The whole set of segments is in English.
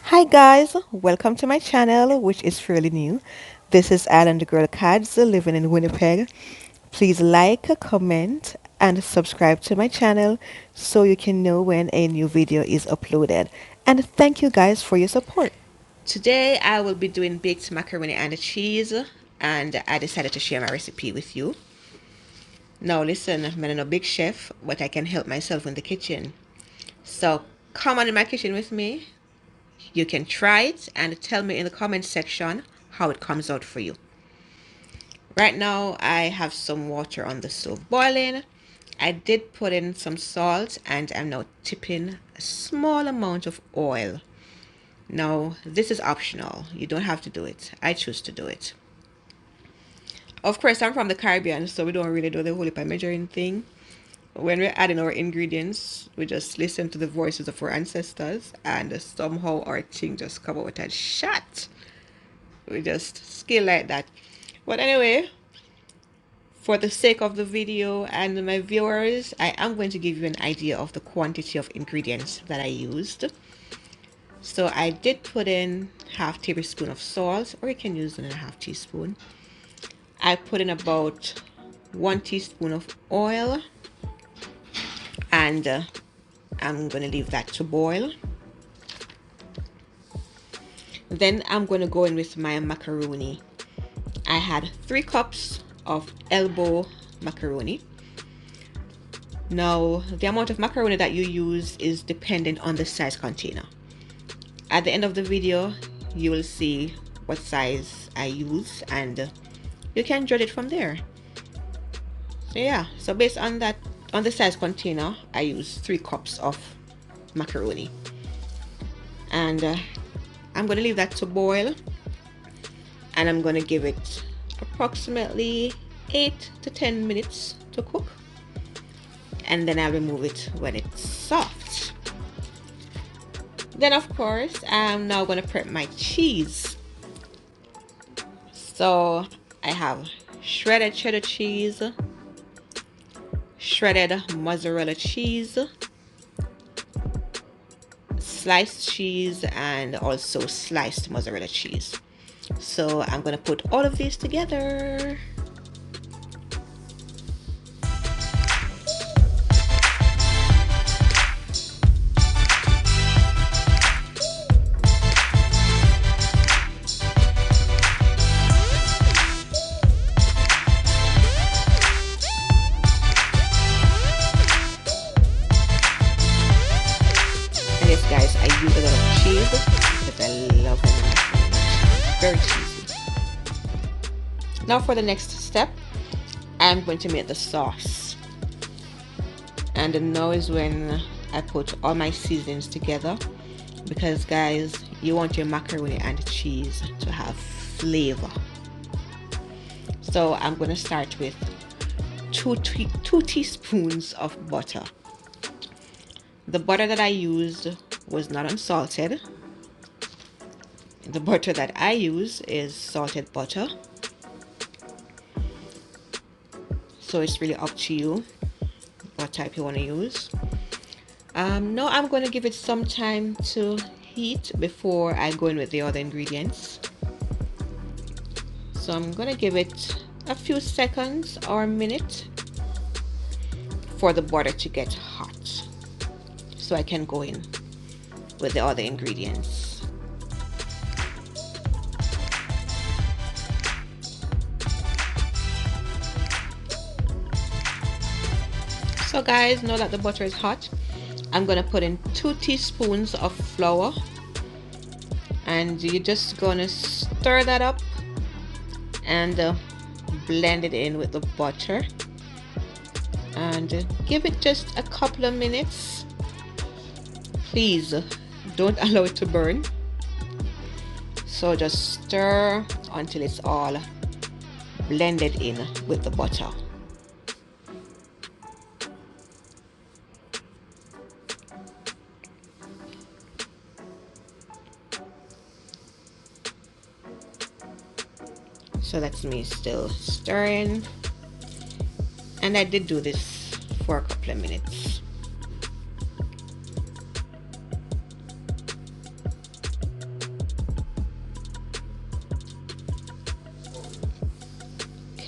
Hi guys, welcome to my channel, which is fairly new. This is Island Girl Cads living in Winnipeg. Please like, comment, and subscribe to my channel so you can know when a new video is uploaded. And thank you guys for your support. Today I will be doing baked macaroni and cheese, and I decided to share my recipe with you. Now listen, I'm not a big chef, but I can help myself in the kitchen. So come on in my kitchen with me. You can try it and tell me in the comment section how it comes out for you. Right now I have some water on the stove boiling. I did put in some salt and I'm now tipping a small amount of oil. Now this is optional. You don't have to do it. I choose to do it. Of course, I'm from the Caribbean, so we don't really do the whole heap of measuring thing. When we're adding our ingredients, we just listen to the voices of our ancestors, and somehow our thing just come out with a shot. We just skill like that. But anyway, for the sake of the video and my viewers, I am going to give you an idea of the quantity of ingredients that I used. So I did put in half tablespoon of salt, or you can use 1.5 teaspoon. I put in about 1 teaspoon of oil, and I'm going to leave that to boil. Then I'm going to go in with my macaroni. I had 3 cups of elbow macaroni. Now the amount of macaroni that you use is dependent on the size container. At the end of the video you will see what size I use, and you can judge it from there. So yeah, so based on that, on the size container, I use 3 cups of macaroni, and I'm going to leave that to boil, and I'm going to give it approximately 8 to 10 minutes to cook, and then I'll remove it when it's soft. Then of course I'm now going to prep my cheese. So I have shredded cheddar cheese, shredded mozzarella cheese, sliced cheese, and also sliced mozzarella cheese. So I'm going to put all of these together. And yes guys, I use a lot of cheese because I love it. Very cheesy. Now for the next step, I'm going to make the sauce. And now is when I put all my seasonings together, because guys, you want your macaroni and cheese to have flavor. So I'm going to start with 2 teaspoons of butter. The butter that I used was not unsalted. The butter that I use is salted butter. So it's really up to you what type you want to use. Now I'm going to give it some time to heat before I go in with the other ingredients. So I'm going to give it a few seconds or a minute for the butter to get hot, so I can go in with the other ingredients. So guys, now that the butter is hot, I'm going to put in 2 teaspoons of flour, and you're just going to stir that up and blend it in with the butter, and give it just a couple of minutes. Please don't allow it to burn. So just stir until it's all blended in with the butter. So that's me still stirring, and I did do this for a couple of minutes.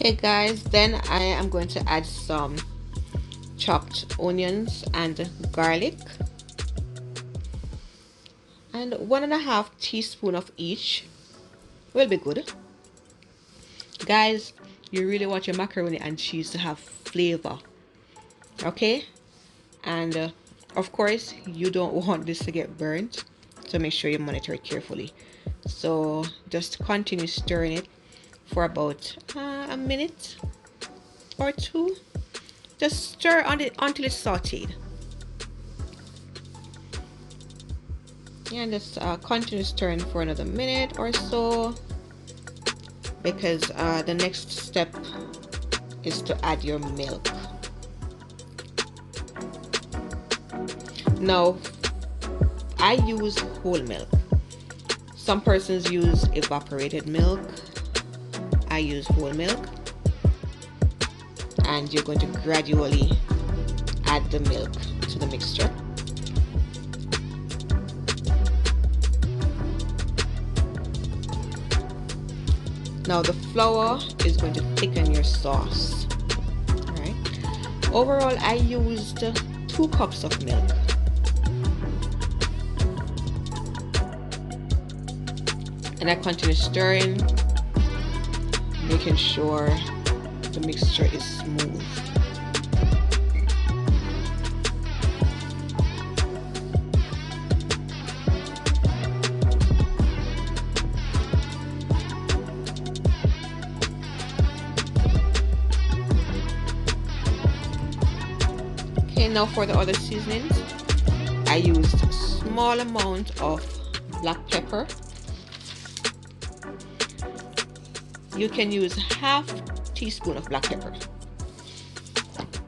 Okay guys, then I am going to add some chopped onions and garlic, and 1.5 teaspoon of each will be good. Guys, you really want your macaroni and cheese to have flavor, okay? And of course you don't want this to get burnt, so make sure you monitor it carefully. So just continue stirring it for about a minute or two. Just stir on it until it's sauteed. And just continue stirring for another minute or so, because the next step is to add your milk. Now I use whole milk. Some persons use evaporated milk. I use whole milk, and you're going to gradually add the milk to the mixture. Now the flour is going to thicken your sauce. Alright. Overall I used 2 cups of milk. And I continue stirring, making sure the mixture is smooth. Okay, now for the other seasonings, I used a small amount of black pepper. You can use 1/2 teaspoon of black pepper.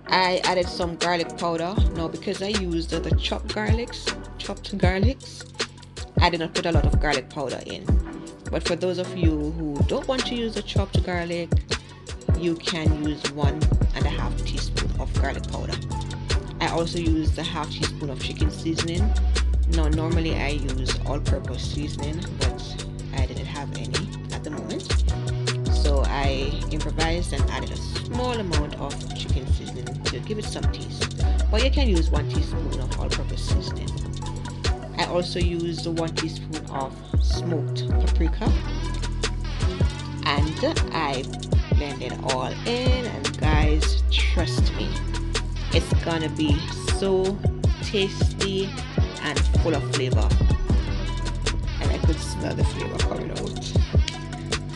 I added some garlic powder. Now because I used the chopped garlics, I did not put a lot of garlic powder in. But for those of you who don't want to use the chopped garlic, you can use 1.5 teaspoon of garlic powder. I also used a 1/2 teaspoon of chicken seasoning. Now normally I use all-purpose seasoning, but I didn't have any at the moment, so I improvised and added a small amount of chicken seasoning to give it some taste. But you can use 1 teaspoon of all-purpose seasoning. I also used 1 teaspoon of smoked paprika, and I blend it all in, and guys, trust me, it's gonna be so tasty and full of flavor. And I could smell the flavor coming out.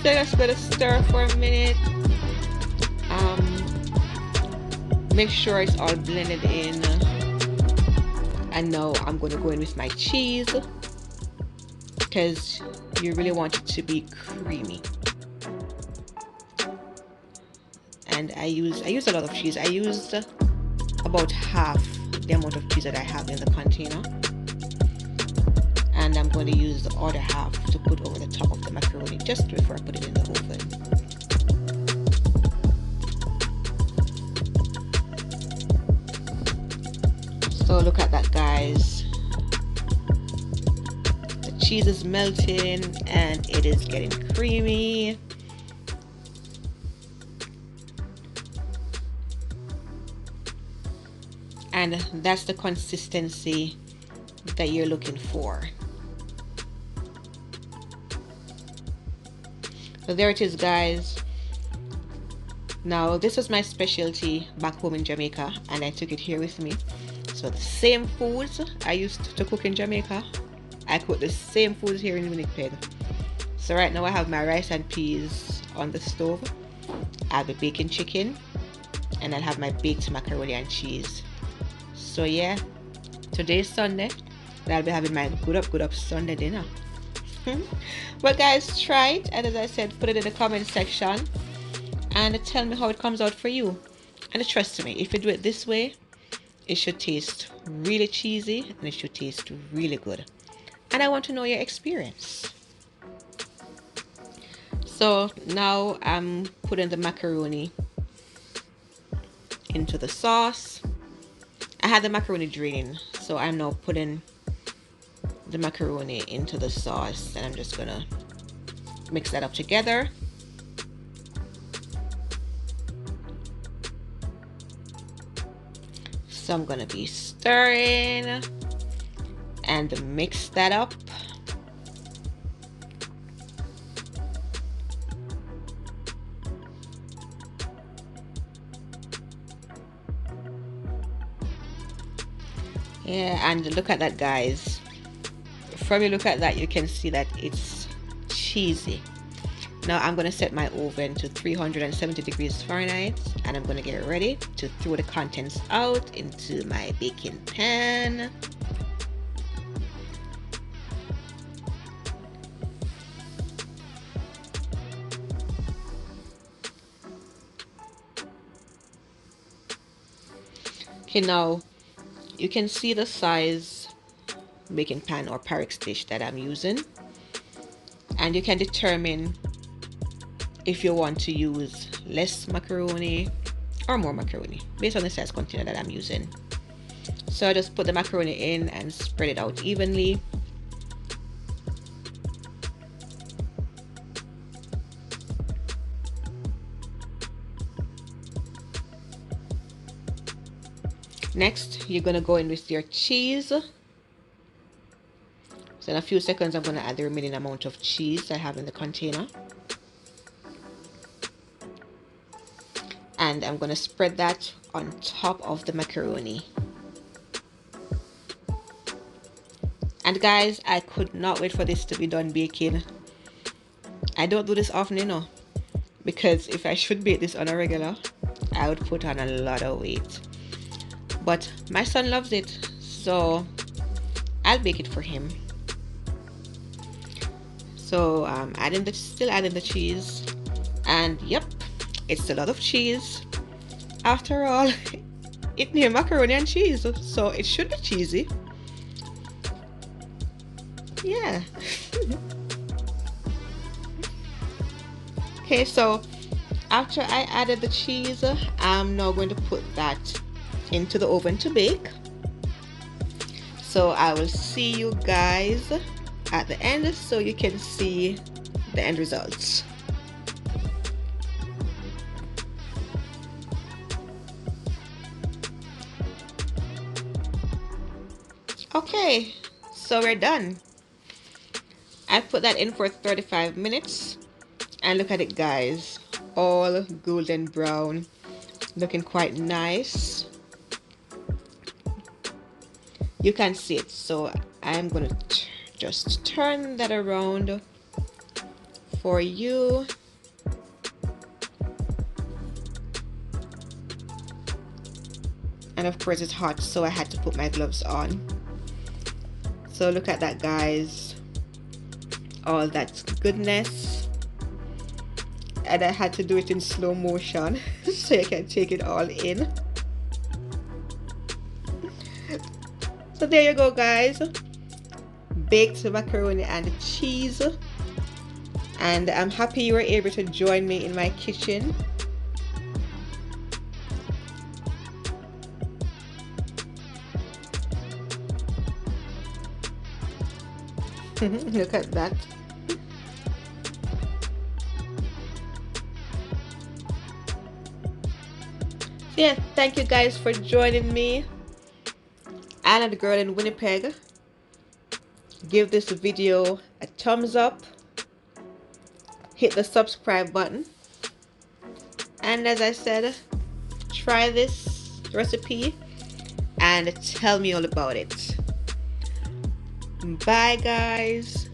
So just gonna stir for a minute. Make sure it's all blended in. And now I'm gonna go in with my cheese, because you really want it to be creamy. And I use a lot of cheese. I used about half the amount of cheese that I have in the container, and I'm going to use the other half to put over the top of the macaroni just before I put it in the oven. So look at that, guys. The cheese is melting and it is getting creamy. And that's the consistency that you're looking for. So there it is, guys. Now this was my specialty back home in Jamaica, and I took it here with me. So the same foods I used to cook in Jamaica, I cook the same foods here in Winnipeg. So right now I have my rice and peas on the stove. I have a baking chicken, and I'll have my baked macaroni and cheese. So yeah, today's Sunday, and I'll be having my good up Sunday dinner. Well guys, try it, and as I said, put it in the comment section and tell me how it comes out for you. And trust me, if you do it this way, it should taste really cheesy and it should taste really good. And I want to know your experience. So now I'm putting the macaroni into the sauce. I had the macaroni draining, so I'm now putting the macaroni into the sauce, and I'm just gonna mix that up together. So I'm gonna be stirring and mix that up. Yeah, and look at that, guys. From you look at that, you can see that it's cheesy. Now I'm gonna set my oven to 370 degrees Fahrenheit, and I'm gonna get ready to throw the contents out into my baking pan. Okay, now you can see the size baking pan or Pyrex dish that I'm using, and you can determine if you want to use less macaroni or more macaroni based on the size container that I'm using. So I just put the macaroni in and spread it out evenly. Next, you're gonna go in with your cheese. So in a few seconds, I'm gonna add the remaining amount of cheese I have in the container. And I'm gonna spread that on top of the macaroni. And guys, I could not wait for this to be done baking. I don't do this often, you know, because if I should bake this on a regular, I would put on a lot of weight. But my son loves it, so I'll bake it for him. So still adding the cheese, and yep, it's a lot of cheese. After all, it named macaroni and cheese, so it should be cheesy. Yeah. Okay, so after I added the cheese, I'm now going to put that into the oven to bake. So I will see you guys at the end so you can see the end results. Okay, so we're done. I put that in for 35 minutes, and look at it, guys, all golden brown, looking quite nice. You can see it, so I'm gonna just turn that around for you. And of course it's hot, so I had to put my gloves on. So look at that, guys, all that goodness. And I had to do it in slow motion so you can take it all in. So there you go, guys, baked macaroni and cheese. And I'm happy you were able to join me in my kitchen. Look at that. Yeah, thank you guys for joining me. Anna the girl in Winnipeg. Give this video a thumbs up. Hit the subscribe button. And as I said, try this recipe and tell me all about it. Bye, guys.